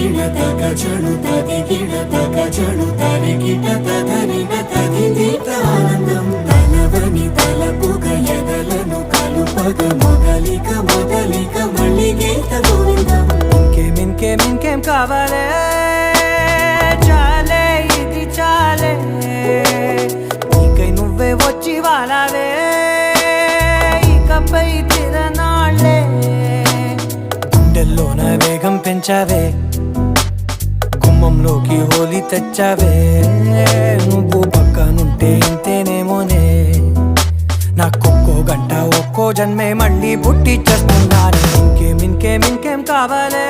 తదిగిణ తగ చణు తదిగిణ తగ చణు తరిగిట తదరిన తదిదీత ఆనందం తలవని తలపుగ ఎదలను కలుపగ మొదలిక మొదలిక మళ్ళీ గీత గోవిందం ఇంకేం కావాలే చాలే ఇది చాలే నీకై నువ్వే వచ్చి వాలావే ఇకపై తిరనాళ్ళే గుండెల్లోన వేగం పెంచావే గుమ్మంలోకి హోలీ తెచ్చావే నువ్వు పక్కనుంటే ఇంతేనేమోనే నాకొక్కో గంట ఒక్కో జన్మే మళ్ళీ పుట్టి చేస్తున్నాను ఇంకేం కావాలే